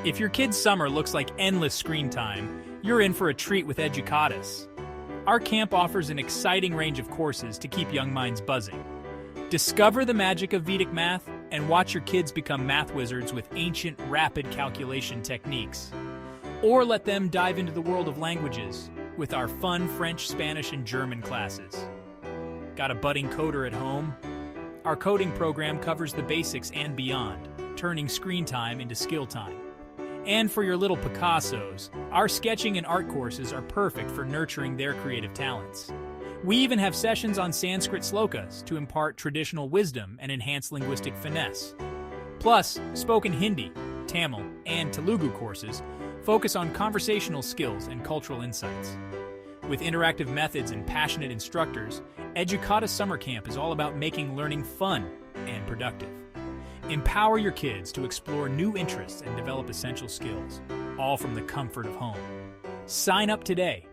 If your kid's summer looks like endless screen time, you're in for a treat with Educatus. Our camp offers an exciting range of courses to keep young minds buzzing. Discover the magic of Vedic math and watch your kids become math wizards with ancient, rapid calculation techniques. Or let them dive into the world of languages with our fun French, Spanish, and German classes. Got a budding coder at home? Our coding program covers the basics and beyond, turning screen time into skill time. And for your little Picassos, our sketching and art courses are perfect for nurturing their creative talents. We even have sessions on Sanskrit slokas to impart traditional wisdom and enhance linguistic finesse. Plus, spoken Hindi, Tamil, and Telugu courses focus on conversational skills and cultural insights. With interactive methods and passionate instructors, Educatus Summer Camp is all about making learning fun and productive. Empower your kids to explore new interests and develop essential skills, all from the comfort of home. Sign up today